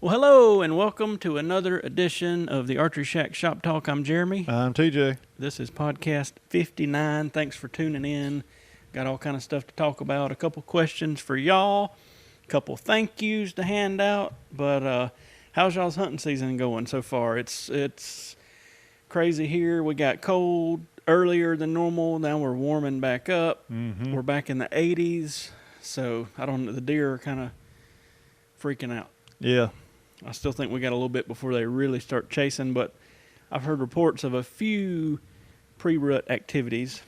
Well, hello and welcome to another edition of the Archeryshack Shop Talk. I'm Jeremy. I'm TJ. This is podcast 59. Thanks for tuning in. Got all kind of stuff to talk about. A couple questions for y'all. A couple thank yous to hand out. But how's y'all's hunting season going so far? It's crazy here. We got cold earlier than normal. Now we're warming back up. Mm-hmm. We're back in the 80s. So I don't know. The deer are kind of freaking out. Yeah. I still think we got a little bit before they really start chasing, but I've heard reports of a few pre-rut activities.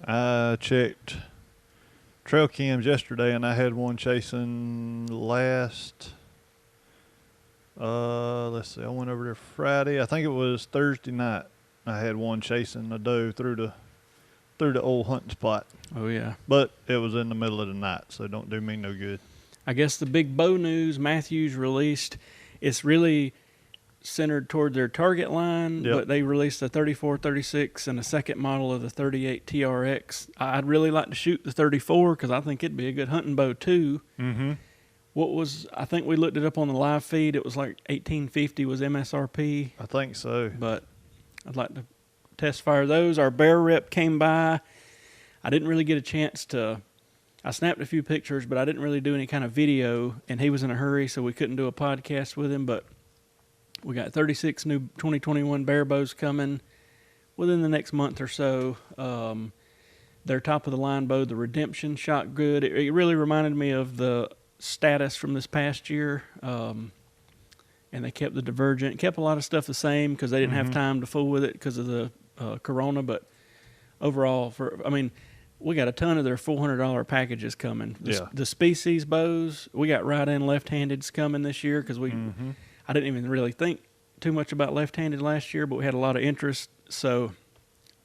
I checked trail cams yesterday, and I had one chasing last, let's see, I went over there Friday. I think it was Thursday night. I had one chasing a doe through the old hunting spot. Oh, yeah. But it was in the middle of the night, so don't do me no good. I guess the big bow news Matthews released, it's really centered toward their target line, Yep. but they released a 34, 36, and a second model of the 38 TRX. I'd really like to shoot the 34 because I think it'd be a good hunting bow too. Mm-hmm. I think we looked it up on the live feed. It was like $1,850 was MSRP, I think so. but I'd like to test fire those. Our bear rep came by. I didn't really get a chance to... I snapped a few pictures, but I didn't really do any kind of video, and he was in a hurry, so we couldn't do a podcast with him. But we got 36 new 2021 bear bows coming within the next month or so. Their top-of-the-line bow, the Redemption, shot good. It really reminded me of the Status from this past year, and they kept the Divergent. Kept a lot of stuff the same because they didn't have time to fool with it because of the corona. But overall, we got a ton of their $400 packages coming. The species bows, we got right-hand left-handeds coming this year because I didn't even really think too much about left-handed last year, but we had a lot of interest, so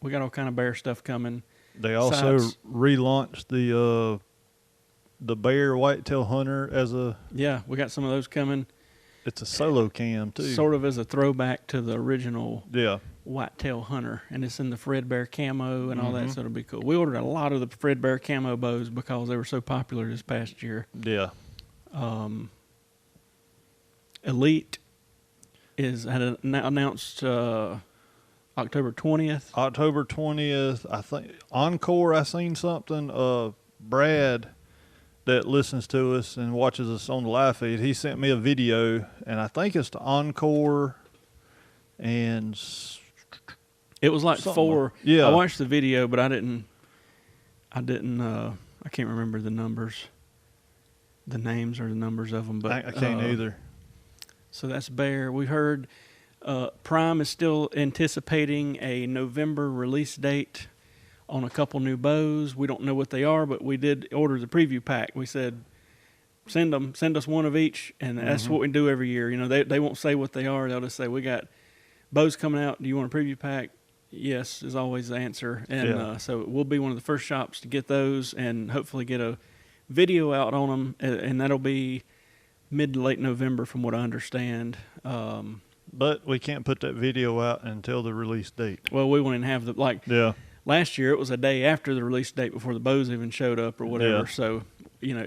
we got all kind of bear stuff coming. They also relaunched the Bear Whitetail Hunter as a... Yeah, we got some of those coming. It's a solo cam, too. Sort of as a throwback to the original Whitetail Hunter, and it's in the Fred Bear camo and all that, so it'll be cool. We ordered a lot of the Fred Bear camo bows because they were so popular this past year. Yeah. Elite had announced October 20th. October 20th, I think. Encore, I seen something. Brad, that listens to us and watches us on the live feed, he sent me a video, and I think it's the Encore, and... It was like four. Yeah. I watched the video, but I can't remember the names or the numbers of them. But I can't either. So that's Bear. We heard Prime is still anticipating a November release date on a couple new bows. We don't know what they are, but we did order the preview pack. We said, send us one of each, and that's what we do every year. You know, they won't say what they are. They'll just say, we got bows coming out. Do you want a preview pack? Yes, is always the answer. And so we'll be one of the first shops to get those and hopefully get a video out on them, and that'll be mid to late November from what I understand. But we can't put that video out until the release date. Well, we won't even have last year it was a day after the release date before the bows even showed up or whatever. Yeah. So, you know,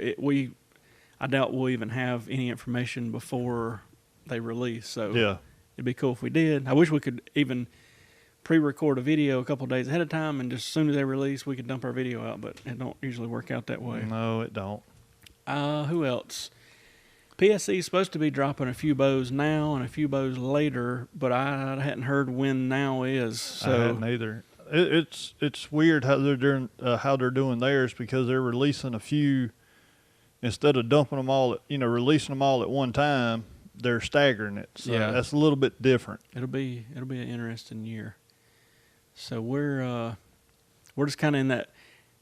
I doubt we'll even have any information before they release. So it'd be cool if we did. I wish we could even pre-record a video a couple of days ahead of time, and just as soon as they release, we could dump our video out, but it don't usually work out that way. No, it don't. Who else? PSE is supposed to be dropping a few bows now and a few bows later, but I hadn't heard when now is. So. I hadn't either. It's weird how they're doing theirs, because they're releasing a few instead of dumping them all, releasing them all at one time. They're staggering it, so that's a little bit different. It'll be an interesting year. So we're just kind of in that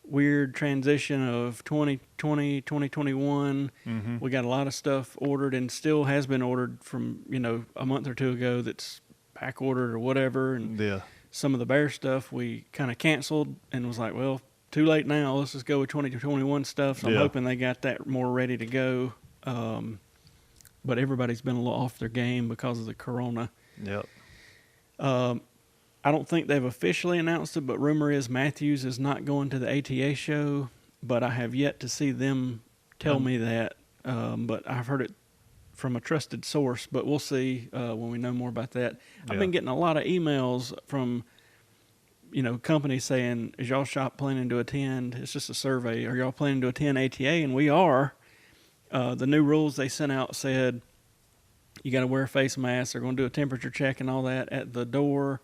weird transition of 2020, 2021. We got a lot of stuff ordered and still has been ordered from, a month or two ago that's back ordered or whatever. And some of the bear stuff we kind of canceled and was like, well, too late now. Let's just go with 2021 stuff. So I'm hoping they got that more ready to go. But everybody's been a little off their game because of the corona. Yep. I don't think they've officially announced it, but rumor is Matthews is not going to the ATA show, but I have yet to see them tell me that. But I've heard it from a trusted source, but we'll see when we know more about that. I've Yeah. been getting a lot of emails from, companies saying, is y'all shop planning to attend? It's just a survey. Are y'all planning to attend ATA? And we are. The new rules they sent out said you got to wear a face mask. They're going to do a temperature check and all that at the door.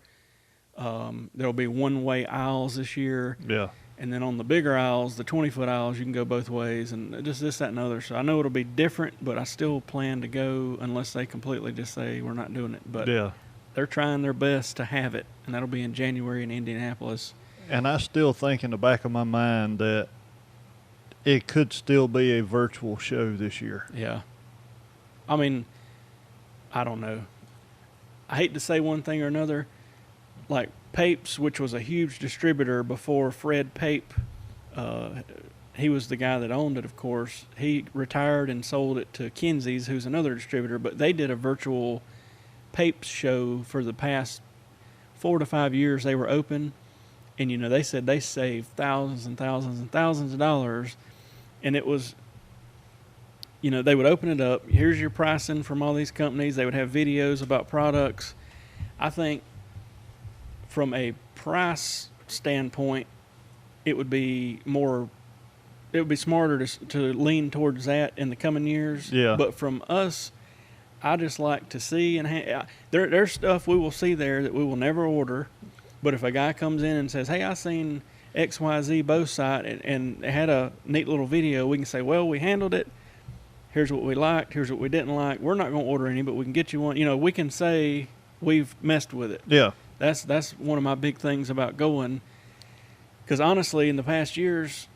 There'll be one-way aisles this year. Yeah. And then on the bigger aisles, the 20-foot aisles, you can go both ways, and just this, that, and other. So I know it'll be different, but I still plan to go unless they completely just say we're not doing it. But Yeah. they're trying their best to have it, and that'll be in January in Indianapolis. And I still think in the back of my mind that it could still be a virtual show this year. Yeah. I mean, I don't know. I hate to say one thing or another. Like Papes, which was a huge distributor before Fred Pape, he was the guy that owned it, of course. He retired and sold it to Kinsey's, who's another distributor, but they did a virtual Papes show for the past 4 to 5 years they were open. And, they said they saved thousands and thousands and thousands of dollars. And it was, they would open it up. Here's your pricing from all these companies. They would have videos about products. I think from a price standpoint, it would be smarter to lean towards that in the coming years. Yeah. But from us, I just like to see, and there's stuff we will see there that we will never order. But if a guy comes in and says, hey, I seen XYZ bow sight and it had a neat little video, we can say, well, we handled it. Here's what we liked. Here's what we didn't like. We're not going to order any, but we can get you one. We can say we've messed with it. Yeah. That's one of my big things about going. Because honestly, in the past years,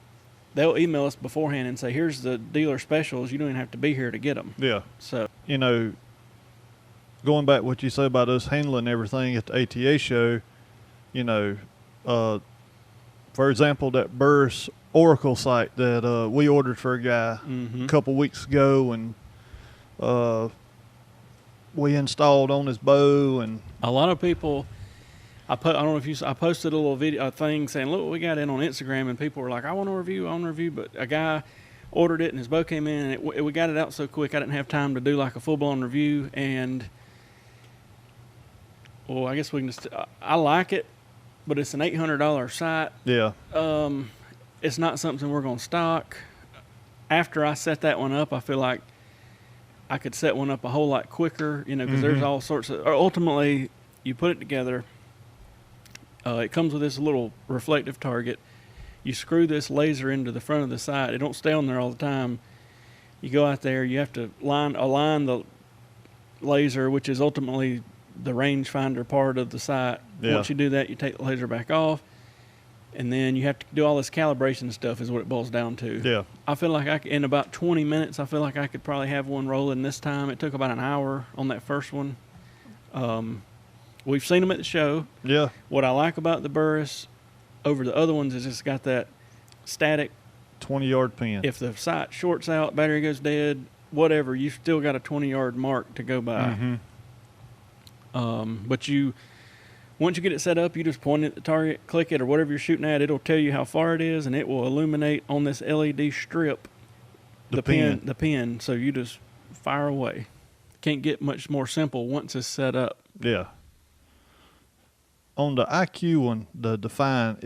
they'll email us beforehand and say, here's the dealer specials. You don't even have to be here to get them. Yeah. So, going back to what you said about us handling everything at the ATA show, for example, that Burris Oracle site that we ordered for a guy a couple weeks ago, and we installed on his bow. And a lot of people, I don't know if I posted a little video, thing saying, look what we got in on Instagram, and people were like, I want to review, but a guy ordered it and his bow came in, and we got it out so quick I didn't have time to do like a full-blown review. And well, I guess we can just, I like it, but it's an $800 sight. Yeah. It's not something we're going to stock. After I set that one up, I feel like I could set one up a whole lot quicker, because there's all sorts of, ultimately you put it together. It comes with this little reflective target. You screw this laser into the front of the sight. It don't stay on there all the time. You go out there, you have to align the laser, which is ultimately the rangefinder part of the sight. Yeah. Once you do that, you take the laser back off, and then you have to do all this calibration stuff is what it boils down to. Yeah. I feel like in about 20 minutes, I feel like I could probably have one rolling this time. It took about an hour on that first one. We've seen them at the show. Yeah. What I like about the Burris over the other ones is it's got that static 20-yard pin. If the sight shorts out, battery goes dead, whatever, you still got a 20-yard mark to go by. But once you get it set up, you just point it at the target, click it, or whatever you're shooting at. It'll tell you how far it is, and it will illuminate on this LED strip the pin. So you just fire away. Can't get much more simple once it's set up. Yeah. On the IQ one, the Define,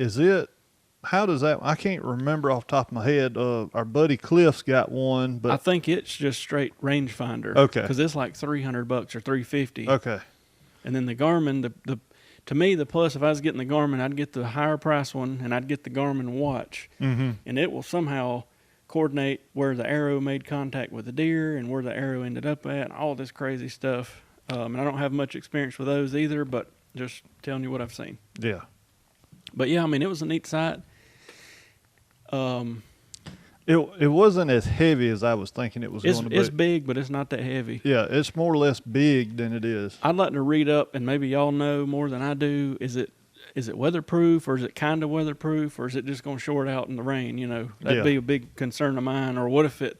how does that, I can't remember off the top of my head. Our buddy Cliff's got one, but I think it's just straight rangefinder. Okay. Because it's like $300 or $350. Okay. And then the Garmin, to me, the plus, if I was getting the Garmin, I'd get the higher price one, and I'd get the Garmin watch. And it will somehow coordinate where the arrow made contact with the deer and where the arrow ended up at, and all this crazy stuff. And I don't have much experience with those either, but just telling you what I've seen. Yeah. But yeah, I mean, it was a neat sight. It wasn't as heavy as I was thinking it was going to be. It's big, but it's not that heavy. Yeah, it's more or less big than it is. I'd like to read up, and maybe y'all know more than I do. Is it weatherproof, or is it kind of weatherproof, or is it just going to short out in the rain? That'd be a big concern of mine. Or what if the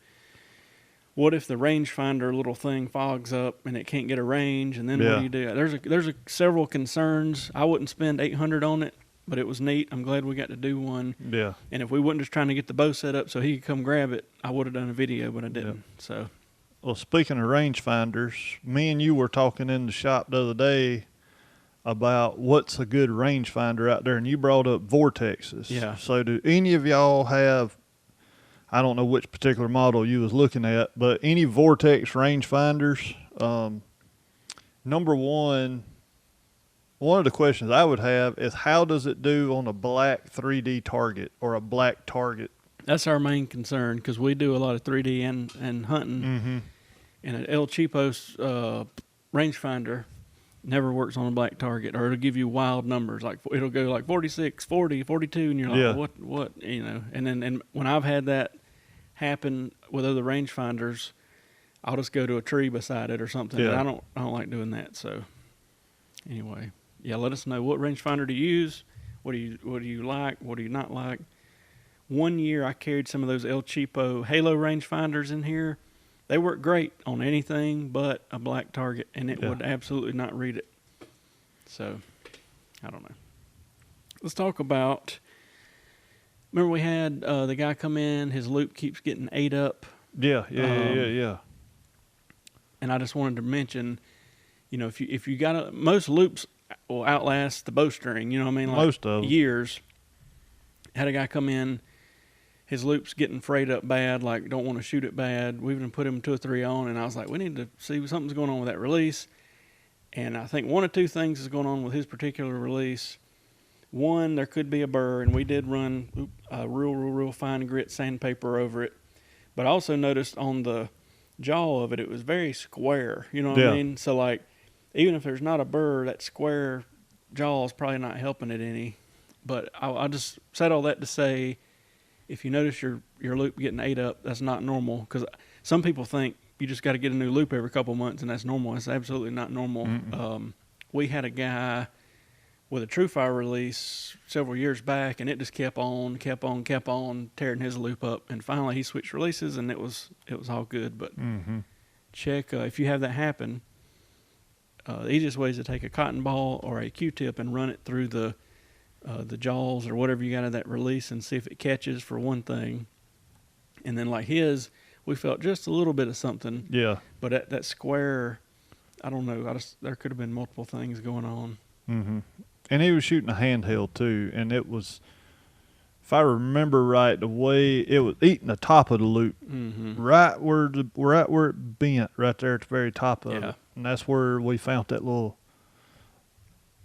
rangefinder little thing fogs up and it can't get a range, and then what do you do? There's several concerns. I wouldn't spend $800 on it, but it was neat. I'm glad we got to do one. Yeah. And if we weren't just trying to get the bow set up so he could come grab it, I would have done a video, but I didn't. So. Well, speaking of rangefinders, me and you were talking in the shop the other day about what's a good rangefinder out there, and you brought up Vortexes. Yeah. So do any of y'all have, I don't know which particular model you was looking at, but any Vortex rangefinders? Number one of the questions I would have is, how does it do on a black 3D target or a black target? That's our main concern, because we do a lot of 3D and hunting. Mm-hmm. And an El Cheapo's rangefinder never works on a black target, or it'll give you wild numbers. Like it'll go like 46, 40, 42, and you're like, Yeah. what, you know? And when I've had that happen with other rangefinders, I'll just go to a tree beside it or something. Yeah. And I don't like doing that. So anyway, yeah, let us know what rangefinder to use. What do you like? What do you not like? One year I carried some of those El Cheapo Halo rangefinders in here. They work great on anything but a black target, and it would absolutely not read it. So, I don't know. Let's talk about, remember we had the guy come in, his loop keeps getting ate up. Yeah. And I just wanted to mention, you know, if you got most loops will outlast the bowstring, you know what I mean? Like Most of them. years. Had a guy come in, his loop's getting frayed up bad, like don't want to shoot it bad. We even put him 2 or 3 on, and I was like, we need to see something's going on with that release. And I think one or two things is going on with his particular release. One, there could be a burr, and we did run a real fine grit sandpaper over it. But I also noticed on the jaw of it, it was very square. You know what I mean? So like, even if there's not a burr, that square jaw is probably not helping it any. But I just said all that to say, if you notice your loop getting ate up, that's not normal. Because some people think you just got to get a new loop every couple months and that's normal. It's absolutely not normal. We had a guy with a TrueFire release several years back, and it just kept on tearing his loop up. And finally he switched releases, and it was all good. But check if you have that happen. The easiest way is to take a cotton ball or a Q-tip and run it through the jaws or whatever you got of that release and see if it catches, for one thing. And then like his, we felt just a little bit of something. Yeah. But at that square, I don't know. There could have been multiple things going on. Mm-hmm. And he was shooting a handheld too, and it was, if I remember right, the way it was eating the top of the loop, right where it bent, right there at the very top of it, and that's where we found that little,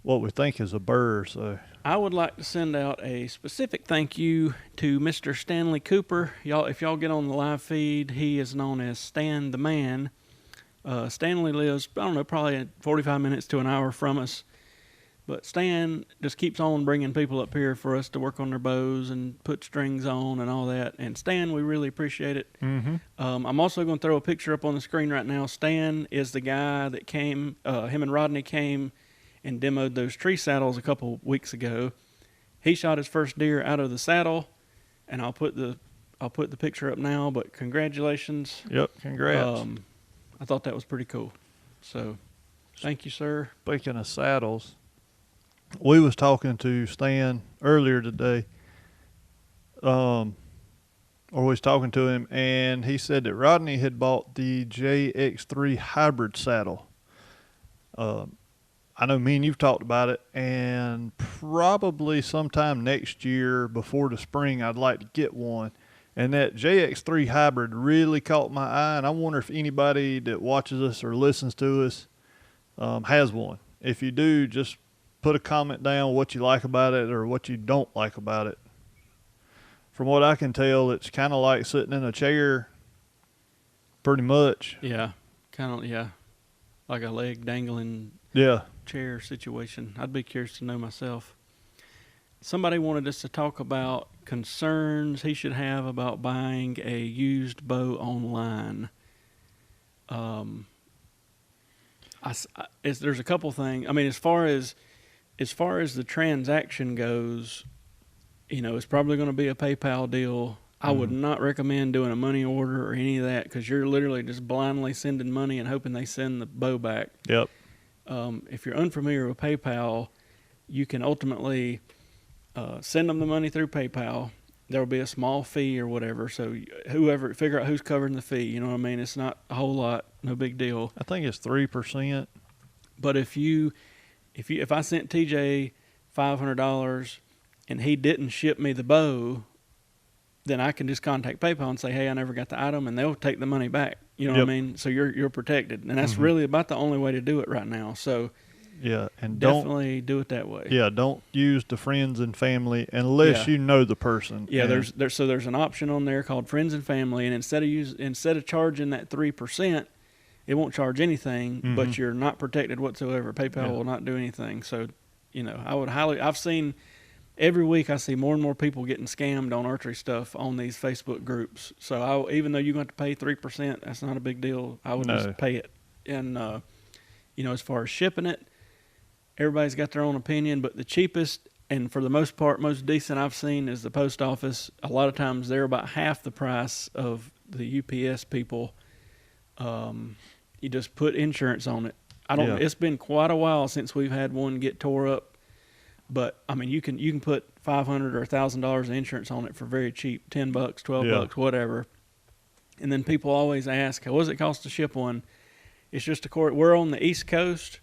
what we think is a burr. So I would like to send out a specific thank you to Mr. Stanley Cooper. If y'all get on the live feed, he is known as Stan the Man. Stanley lives, I don't know, probably 45 minutes to an hour from us. But Stan just keeps on bringing people up here for us to work on their bows and put strings on and all that. And Stan, we really appreciate it. I'm also going to throw a picture up on the screen right now. Stan is the guy that came, him and Rodney came and demoed those tree saddles a couple weeks ago. He shot his first deer out of the saddle, and I'll put the picture up now. But congratulations! Yep, congrats. I thought that was pretty cool. So, thank you, sir. Speaking of saddles, we was talking to Stan earlier today, or we was talking to him, and he said that Rodney had bought the Jx3 Hybrid Saddle. I know me and you've talked about it, and probably sometime next year before the spring, I'd like to get one. And that Jx3 Hybrid really caught my eye, and I wonder if anybody that watches us or listens to us has one. If you do, just put a comment down what you like about it or what you don't like about it. From what I can tell, it's kind of like sitting in a chair, pretty much. Yeah, like a leg dangling chair situation. I'd be curious to know myself. Somebody wanted us to talk about concerns he should have about buying a used bow online. There's a couple things. I mean, as far as the transaction goes, you know, it's probably going to be a PayPal deal. I would not recommend doing a money order or any of that, because you're literally just blindly sending money and hoping they send the bow back. Yep. If you're unfamiliar with PayPal, you can ultimately send them the money through PayPal. there'll be a small fee or whatever. So whoever, figure out who's covering the fee. You know what I mean? It's not a whole lot, no big deal. I think it's 3%. But if I sent TJ $500 and he didn't ship me the bow, then I can just contact PayPal and say, hey, I never got the item, and they'll take the money back. You know what I mean? So you're protected, and that's really about the only way to do it right now. So yeah, and definitely do it that way. Yeah, don't use the friends and family unless you know the person. Yeah, there's an option on there called friends and family, and instead of charging that 3%, it won't charge anything, but you're not protected whatsoever. PayPal will not do anything. So, I've seen every week I see more and more people getting scammed on archery stuff on these Facebook groups. So even though you're going to pay 3%, that's not a big deal. I would just pay it. And, as far as shipping it, everybody's got their own opinion, but the cheapest and for the most part, most decent I've seen is the post office. A lot of times they're about half the price of the UPS people. You just put insurance on it. It's been quite a while since we've had one get tore up, but I mean, you can put $500 or $1,000 in insurance on it for very cheap, $10, $12, whatever. And then people always ask, what does it cost to ship one? It's just we're on the East Coast.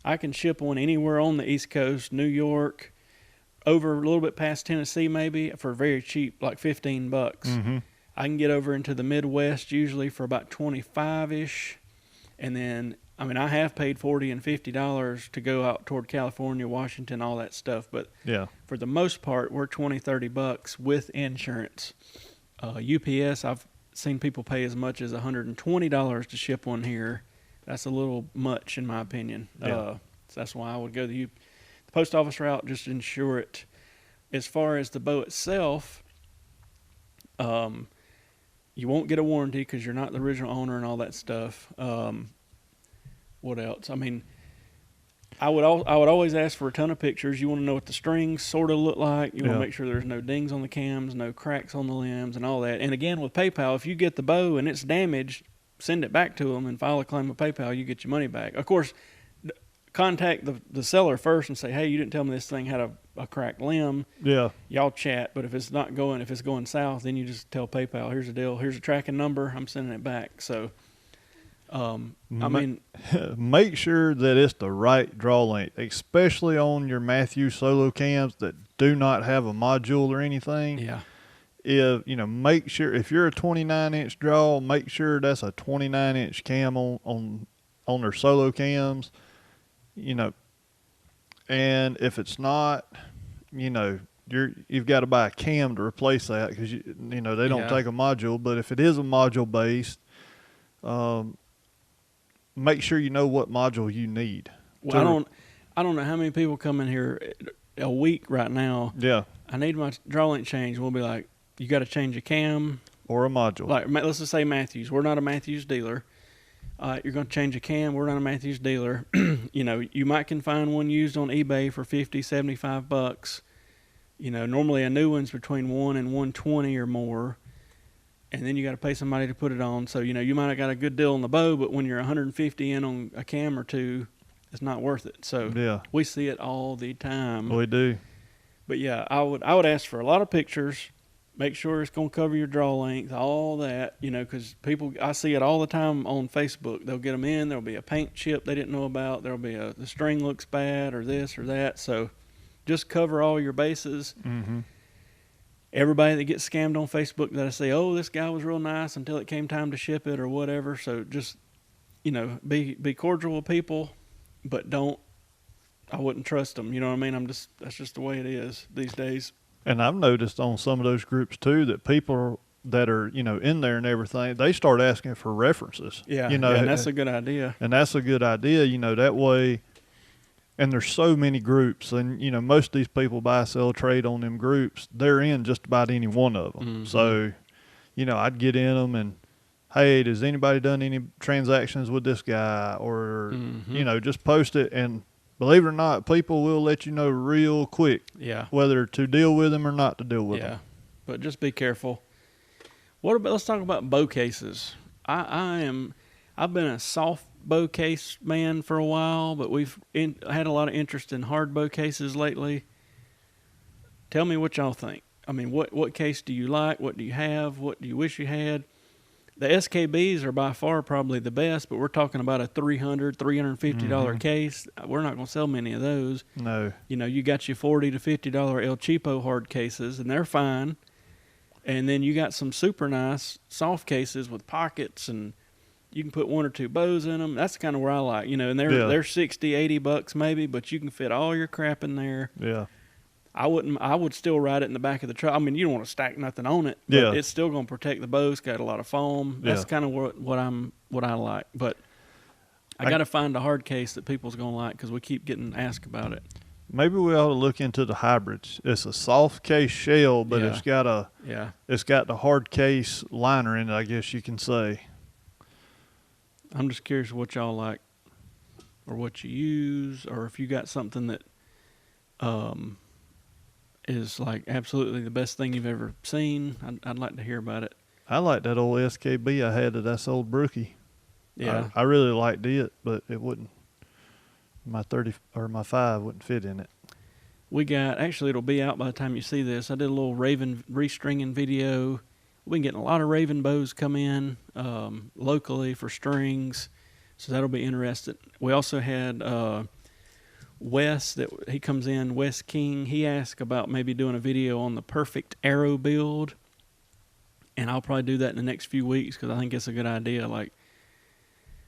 I can ship one anywhere on the East Coast, New York, over a little bit past Tennessee maybe, for very cheap, like $15. I can get over into the Midwest usually for about 25-ish. And then, I mean, I have paid $40 and $50 to go out toward California, Washington, all that stuff. But for the most part, we're $20, $30 with insurance. UPS, I've seen people pay as much as $120 to ship one here. That's a little much, in my opinion. So that's why I would go the post office route, just to insure it. As far as the bow itself, you won't get a warranty because you're not the original owner and all that stuff. What else? I mean, I would always ask for a ton of pictures. You want to know what the strings sort of look like. You want to make sure there's no dings on the cams, no cracks on the limbs, and all that. And again, with PayPal, if you get the bow and it's damaged, send it back to them and file a claim with PayPal. You get your money back. Of course, contact the seller first and say, hey, you didn't tell me this thing had a cracked limb. Yeah. Y'all chat, but if it's going south, then you just tell PayPal, here's the deal. Here's a tracking number. I'm sending it back. So, make sure that it's the right draw length, especially on your Matthews solo cams that do not have a module or anything. Yeah. Make sure if you're a 29-inch draw, make sure that's a 29-inch cam on their solo cams. And if it's not, you've got to buy a cam to replace that because they don't take a module. But if it is a module based, make sure you know what module you need. Well, I don't know how many people come in here a week right now. Yeah, I need my draw length change. We'll be like, you got to change a cam or a module. Like, let's just say Matthews. We're not a Matthews dealer. You're going to change a cam. We're not a Matthews dealer. You might can find one used on eBay for $50, $75. Normally a new one's between $1 and $120 or more. And then you got to pay somebody to put it on. So, you might have got a good deal on the bow, but when you're $150 in on a cam or two, it's not worth it. So we see it all the time. We do. But yeah, I would ask for a lot of pictures. Make sure it's going to cover your draw length, all that, because I see it all the time on Facebook. They'll get them in. There'll be a paint chip they didn't know about. There'll be the string looks bad or this or that. So just cover all your bases. Mm-hmm. Everybody that gets scammed on Facebook that I say, oh, this guy was real nice until it came time to ship it or whatever. So just, be cordial with people, but I wouldn't trust them. You know what I mean? That's just the way it is these days. And I've noticed on some of those groups too that people that are, in there and everything, they start asking for references. Yeah. And that's a good idea. And that's a good idea, that way. And there's so many groups, and most of these people buy, sell, trade on them groups. They're in just about any one of them. Mm-hmm. So, I'd get in them and, hey, does anybody done any transactions with this guy? Or, just post it. And believe it or not, people will let you know real quick. Yeah. Whether to deal with them or not to deal with them. Yeah, but just be careful. Let's talk about bow cases. I've been a soft bow case man for a while, but we've had a lot of interest in hard bow cases lately. Tell me what y'all think. I mean, what case do you like? What do you have? What do you wish you had? The SKBs are by far probably the best, but we're talking about a $300, $350 case. We're not going to sell many of those. No. You know, you got your $40 to $50 El Cheapo hard cases, and they're fine. And then you got some super nice soft cases with pockets, and you can put 1 or 2 bows in them. That's kind of where I like, you know, and they're $60, $80 maybe, but you can fit all your crap in there. Yeah. I would still ride it in the back of the truck. I mean, you don't want to stack nothing on it, but it's still going to protect the bow. It's got a lot of foam. That's kind of what I like. But I got to find a hard case that people's going to like, because we keep getting asked about it. Maybe we ought to look into the hybrids. It's a soft case shell, but it's got the hard case liner in it, I guess you can say. I'm just curious what y'all like, or what you use, or if you got something that is like absolutely the best thing you've ever seen. I'd like to hear about it. I like that old SKB I had at that old Brookie. Yeah. I really liked it, but it wouldn't. My 30 or my 5 wouldn't fit in it. We got, actually it'll be out by the time you see this. I did a little Raven restringing video. We've been getting a lot of Raven bows come in locally for strings, so that'll be interesting. We also had Wes, that he comes in, Wes King. He asked about maybe doing a video on the perfect arrow build, and I'll probably do that in the next few weeks, because I think it's a good idea. Like,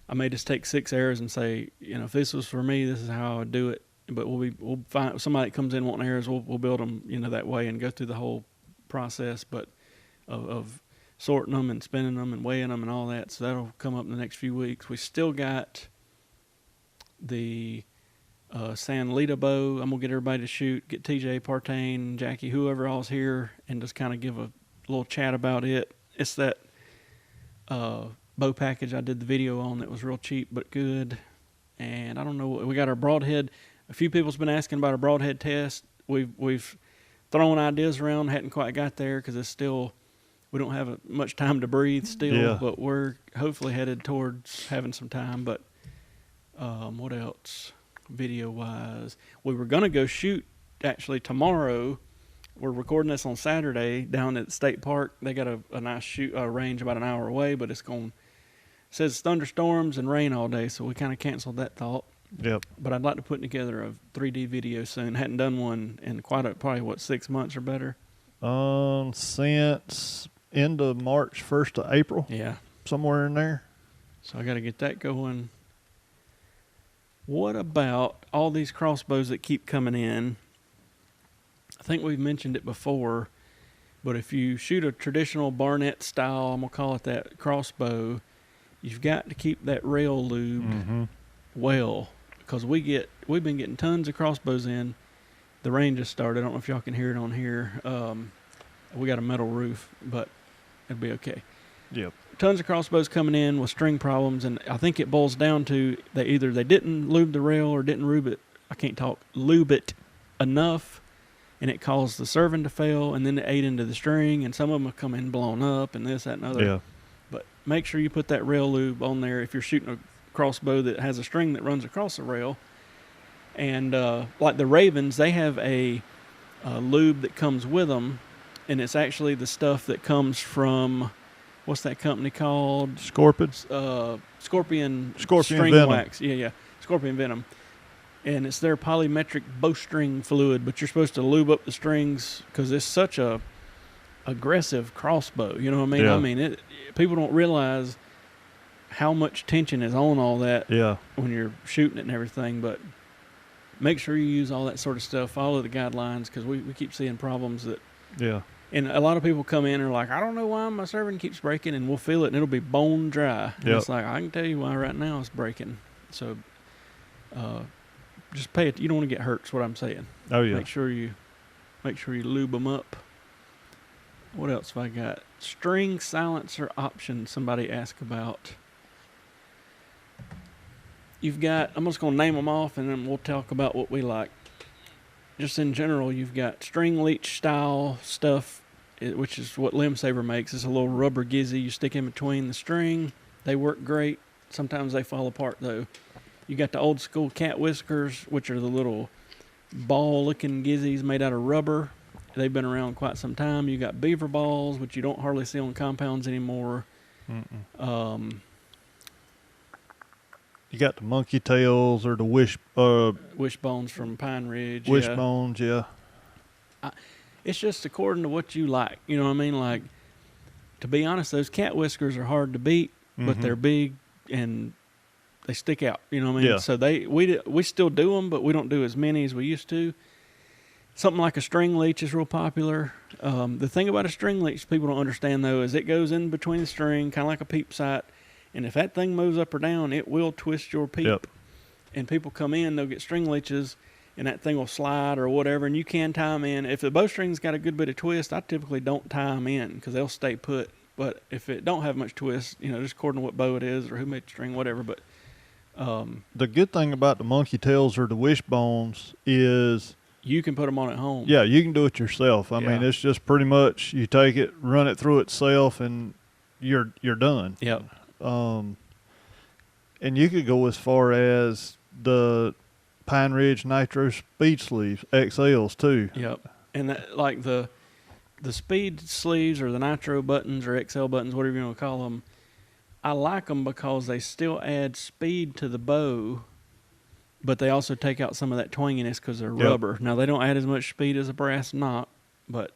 I may just take 6 arrows and say, you know, if this was for me, this is how I would do it. But we'll find somebody that comes in wanting arrows. We'll build them, you know, that way, and go through the whole process, but of sorting them and spinning them and weighing them and all that. So that'll come up in the next few weeks. We still got the San Lita bow. I'm gonna get everybody to shoot, get TJ, Partain, Jackie, whoever all's here, and just kind of give a little chat about it. It's that bow package I did the video on that was real cheap but good. And I don't know, we got our broadhead. A few people's been asking about our broadhead test. We've thrown ideas around, hadn't quite got there, because it's still, we don't have much time to breathe still, but we're hopefully headed towards having some time. But what else video wise? We were going to go shoot actually tomorrow. We're recording this on Saturday down at the state park. They got a nice shoot range about an hour away, but it says thunderstorms and rain all day, so we kind of canceled that thought. Yep. But I'd like to put together a 3D video soon. Hadn't done one in probably 6 months or better. Since end of March, 1st of April. Yeah. Somewhere in there. So I got to get that going. What about all these crossbows that keep coming in? I think we've mentioned it before, but if you shoot a traditional Barnett style, I'm going to call it that, crossbow, you've got to keep that rail lubed well, because we've been getting tons of crossbows in. The rain just started. I don't know if y'all can hear it on here. We got a metal roof, but it'll be okay. Yep. Tons of crossbows coming in with string problems, and I think it boils down to they didn't lube the rail or didn't lube it enough, and it caused the serving to fail, and then it ate into the string, and some of them have come in blown up, and this, that, and other. Yeah. But make sure you put that rail lube on there if you're shooting a crossbow that has a string that runs across the rail. And like the Ravens, they have a lube that comes with them, and it's actually the stuff that comes from, what's that company called? Scorpion Scorpion String Venom. Wax. Yeah, Scorpion Venom. And it's their polymetric bowstring fluid, but you're supposed to lube up the strings because it's such a aggressive crossbow. You know what I mean? Yeah. I mean, people don't realize how much tension is on all that when you're shooting it and everything, but make sure you use all that sort of stuff. Follow the guidelines, because we keep seeing problems that... Yeah. And a lot of people come in and are like, I don't know why my serving keeps breaking, and we'll feel it, and it'll be bone dry. And it's like, I can tell you why right now it's breaking. So just pay it. You don't want to get hurt, is what I'm saying. Oh, yeah. Make sure you lube them up. What else have I got? String silencer options, somebody asked about. You've got, I'm just going to name them off, and then we'll talk about what we like. Just in general, you've got string leech style stuff, which is what Limb Saver makes. It's a little rubber gizzy you stick in between the string. They work great. Sometimes they fall apart, though. You got the old school cat whiskers, which are the little ball-looking gizzies made out of rubber. They've been around quite some time. You got beaver balls, which you don't hardly see on compounds anymore. You got the monkey tails or the wishbones from Pine Ridge. Wishbones, yeah. It's just according to what you like. You know what I mean? Like, to be honest, those cat whiskers are hard to beat, but they're big and they stick out. You know what I mean? Yeah. So we still do them, but we don't do as many as we used to. Something like a string leech is real popular. The thing about a string leech people don't understand, though, is it goes in between the string, kind of like a peep sight, and if that thing moves up or down, it will twist your peep. Yep. And people come in, they'll get string leeches, and that thing will slide or whatever, and you can tie them in. If the bowstring's got a good bit of twist, I typically don't tie them in because they'll stay put. But if it don't have much twist, you know, just according to what bow it is or who made the string, whatever. But the good thing about the monkey tails or the wishbones is you can put them on at home. Yeah, you can do it yourself. I mean, it's just pretty much you take it, run it through itself, and you're done. Yep. And you could go as far as the Pine Ridge Nitro Speed Sleeves XLs too. Yep. And that, like the speed sleeves or the nitro buttons or XL buttons, whatever you want to call them, I like them because they still add speed to the bow, but they also take out some of that twanginess because they're rubber. Now, they don't add as much speed as a brass knot, but...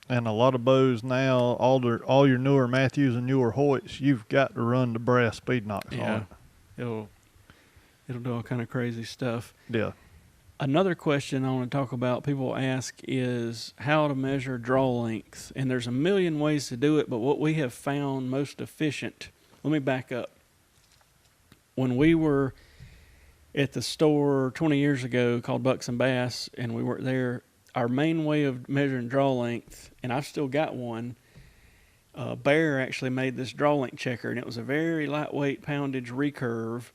And a lot of bows now, all your newer Matthews and newer Hoyts, you've got to run the brass speed knocks on it. It'll do all kind of crazy stuff. Yeah. Another question I want to talk about, people ask, is how to measure draw length. And there's a million ways to do it, but what we have found most efficient... Let me back up. When we were at the store 20 years ago called Bucks and Bass, and we worked there, our main way of measuring draw length, and I've still got one, Bear actually made this draw length checker, and it was a very lightweight poundage recurve.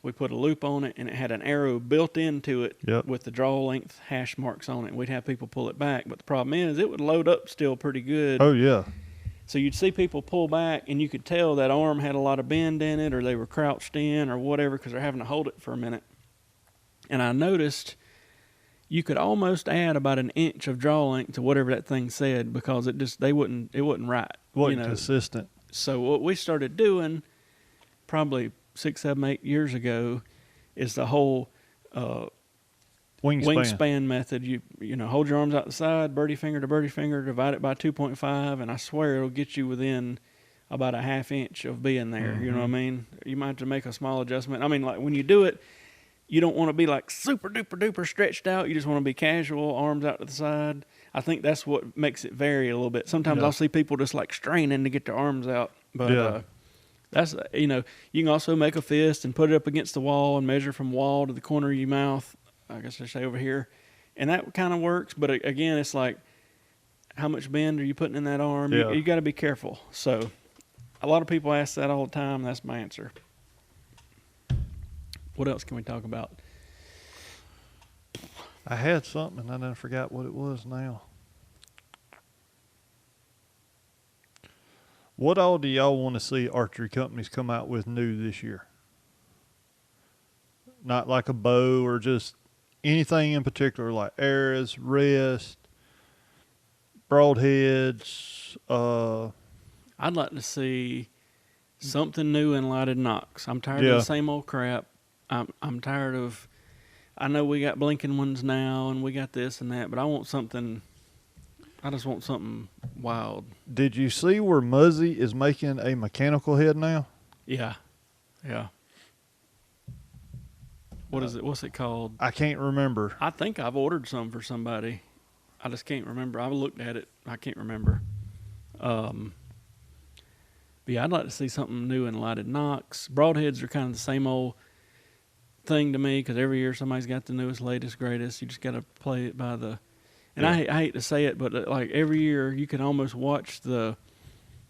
We put a loop on it, and it had an arrow built into it with the draw length hash marks on it. We'd have people pull it back, but the problem is it would load up still pretty good. Oh, yeah. So you'd see people pull back, and you could tell that arm had a lot of bend in it, or they were crouched in, or whatever, because they're having to hold it for a minute. And I noticed you could almost add about an inch of draw length to whatever that thing said, because it wasn't right. Wasn't consistent. So what we started doing, probably 6, 7, 8 years ago, is the whole wingspan method. You know, hold your arms out the side, birdie finger to birdie finger, divide it by 2.5, and I swear it'll get you within about a half inch of being there. You know what I mean? You might have to make a small adjustment. I mean, like when you do it, you don't want to be like super duper duper stretched out. You just want to be casual, arms out to the side. I think that's what makes it vary a little bit. Sometimes I'll see people just like straining to get their arms out, but that's, you know, you can also make a fist and put it up against the wall and measure from wall to the corner of your mouth. I guess I say over here, and that kind of works. But again, it's like, how much bend are you putting in that arm? Yeah. You got to be careful. So, a lot of people ask that all the time. That's my answer. What else can we talk about? I had something and I done forgot what it was now. What all do y'all want to see archery companies come out with new this year? Not like a bow or just anything in particular, like arrows, rest, broadheads. I'd like to see something new in lighted nocks. I'm tired of the same old crap. I'm tired of, I know we got blinking ones now and we got this and that, but I just want something wild. Did you see where Muzzy is making a mechanical head now? Yeah. What is it? What's it called? I can't remember. I think I've ordered some for somebody. I just can't remember. I've looked at it. I can't remember. But yeah, I'd like to see something new in lighted nocks. Broadheads are kind of the same old thing to me, because every year somebody's got the newest, latest, greatest. You just got to play it by the... And I hate to say it, but like every year you can almost watch the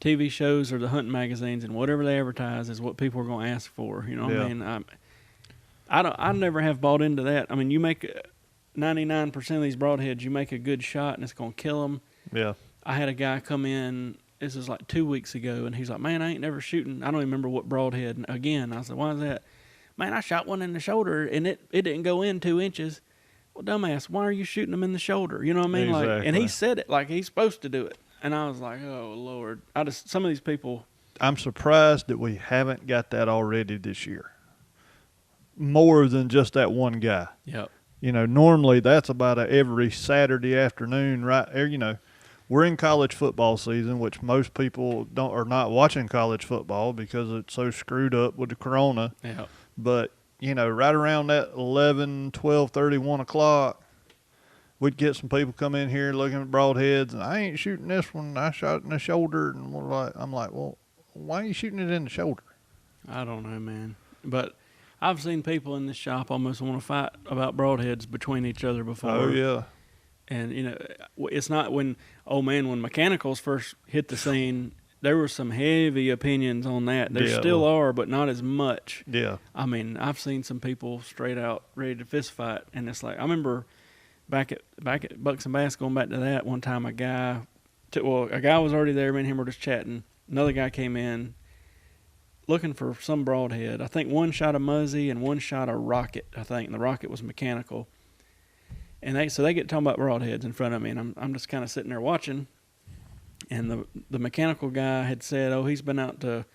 TV shows or the hunting magazines, and whatever they advertise is what people are going to ask for. You know what I mean? I never have bought into that. I mean, you make 99% of these broadheads, you make a good shot and it's going to kill them. Yeah. I had a guy come in, this is like 2 weeks ago, and he's like, man, I ain't never shooting. I don't even remember what broadhead. And again, I said, why is that? Man, I shot one in the shoulder and it didn't go in 2 inches. well, dumbass, why are you shooting them in the shoulder? You know what I mean? Like, and he said it like he's supposed to do it. And I was like, oh, Lord. Some of these people. I'm surprised that we haven't got that already this year. More than just that one guy. Yep. You know, normally that's about every Saturday afternoon, right? You know, we're in college football season, which most people are not watching college football because it's so screwed up with the corona. Yep. But, you know, right around that 11, 12:30, 1 o'clock, we'd get some people come in here looking at broadheads, and I ain't shooting this one. I shot it in the shoulder. And I'm like, well, why are you shooting it in the shoulder? I don't know, man. But I've seen people in this shop almost want to fight about broadheads between each other before. Oh, yeah. And, you know, it's not when mechanicals first hit the scene, there were some heavy opinions on that. There still are, but not as much. Yeah. I mean, I've seen some people straight out ready to fist fight. And it's like, I remember back at Bucks and Bass, going back to that, one time a guy was already there, me and him were just chatting. Another guy came in looking for some broadhead. I think one shot a Muzzy and one shot a Rocket, I think, and the Rocket was mechanical. And they get talking about broadheads in front of me, and I'm just kind of sitting there watching. And the mechanical guy had said, oh, he's been out to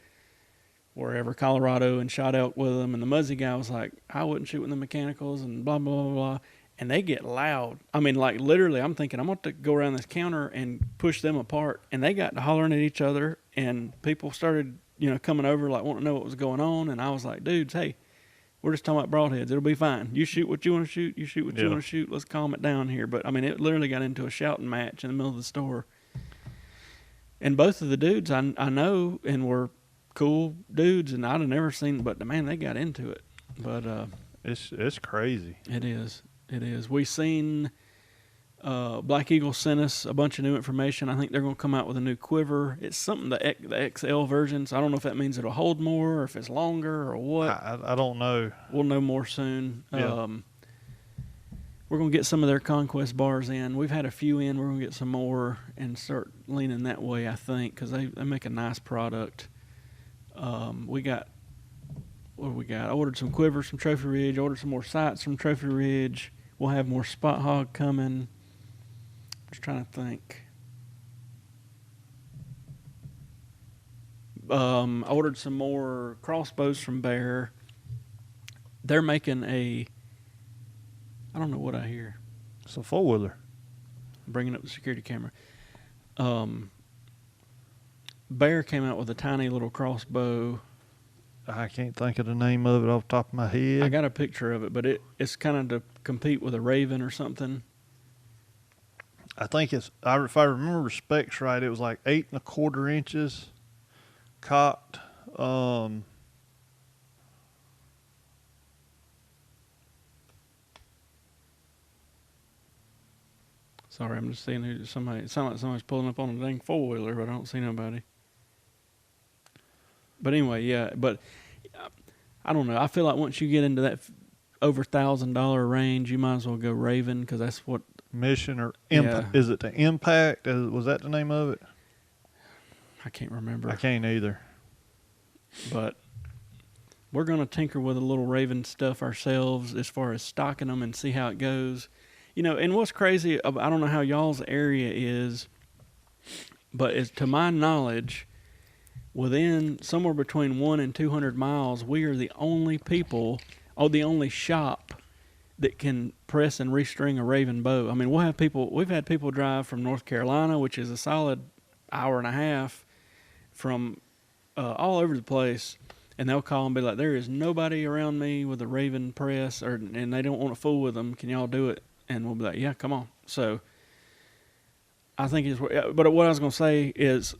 wherever, Colorado, and shot elk with them. And the Muzzy guy was like, I wouldn't shoot with the mechanicals, and blah, blah, blah, blah. And they get loud. I mean, like, literally, I'm thinking, I'm going to go around this counter and push them apart. And they got to hollering at each other, and people started, you know, coming over, like, wanting to know what was going on. And I was like, dudes, hey, we're just talking about broadheads. It'll be fine. You shoot what you want to shoot. You shoot what you want to shoot. Let's calm it down here. But, I mean, it literally got into a shouting match in the middle of the store. And both of the dudes I know and were cool dudes, and I'd have never seen, but, man, they got into it. But it's crazy. It is. It is. We seen Black Eagle sent us a bunch of new information. I think they're going to come out with a new quiver. It's something, the XL version, so I don't know if that means it'll hold more or if it's longer or what. I don't know. We'll know more soon. Yeah. We're going to get some of their Conquest bars in. We've had a few in. We're going to get some more and start leaning that way, I think, because they make a nice product. What do we got? I ordered some quivers from Trophy Ridge. Ordered some more sights from Trophy Ridge. We'll have more Spot Hog coming. Just trying to think. I ordered some more crossbows from Bear. They're making I don't know what I hear. It's a 4-wheeler. Bringing up the security camera. Bear came out with a tiny little crossbow. I can't think of the name of it off the top of my head. I got a picture of it, but it's kind of to compete with a Raven or something. I think if I remember specs right, it was like 8 1/4 inches cocked. Sorry, I'm just seeing it sounds like somebody's pulling up on a dang 4-wheeler, but I don't see nobody. But anyway, yeah, but I don't know. I feel like once you get into that over $1,000 range, you might as well go Raven, because that's what Mission or is it the Impact? Was that the name of it? I can't remember. I can't either. But we're going to tinker with a little Raven stuff ourselves as far as stocking them and see how it goes. You know, and what's crazy, I don't know how y'all's area is, but to my knowledge, within somewhere between 1 and 200 miles, we are the only the only shop that can press and restring a Raven bow. I mean, we've had people drive from North Carolina, which is a solid hour and a half, from all over the place, and they'll call and be like, there is nobody around me with a Raven press, and they don't want to fool with them. Can y'all do it? And we'll be like, yeah, come on. So I think but what I was going to say is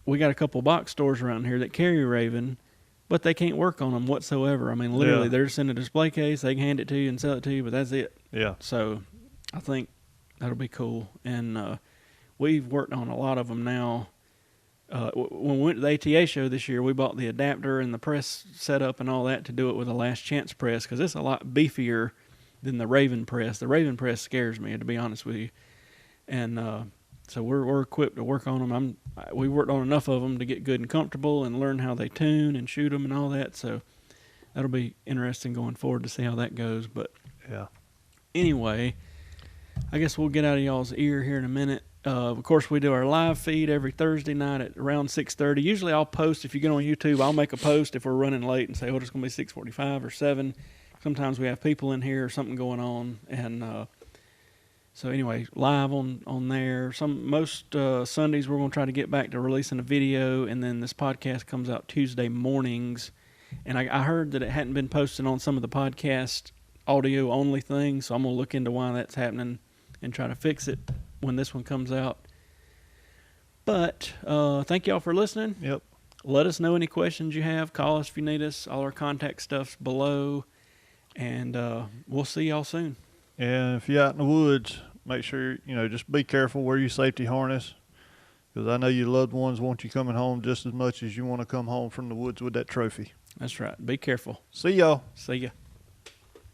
we got a couple box stores around here that carry Raven, but they can't work on them whatsoever. I mean, literally, they're just in a display case. They can hand it to you and sell it to you, but that's it. Yeah. So I think that'll be cool. And we've worked on a lot of them now. When we went to the ATA show this year, we bought the adapter and the press setup and all that to do it with a Last Chance press, because it's a lot beefier than the Raven press. The Raven press scares me, to be honest with you. And so we're equipped to work on them. We worked on enough of them to get good and comfortable and learn how they tune and shoot them and all that. So that'll be interesting going forward to see how that goes. But yeah. Anyway, I guess we'll get out of y'all's ear here in a minute. Of course, we do our live feed every Thursday night at around 6:30. Usually I'll post, if you get on YouTube, I'll make a post if we're running late and say, oh, it's going to be 6:45 or 7. Sometimes we have people in here or something going on. And so anyway, live on there. Most Sundays we're going to try to get back to releasing a video, and then this podcast comes out Tuesday mornings. And I heard that it hadn't been posted on some of the podcast audio-only things, so I'm going to look into why that's happening and try to fix it when this one comes out. But thank y'all for listening. Yep. Let us know any questions you have. Call us if you need us. All our contact stuff's below. And we'll see y'all soon. And if you're out in the woods, make sure, just be careful, wear your safety harness. Because I know your loved ones want you coming home just as much as you want to come home from the woods with that trophy. That's right. Be careful. See y'all. See ya.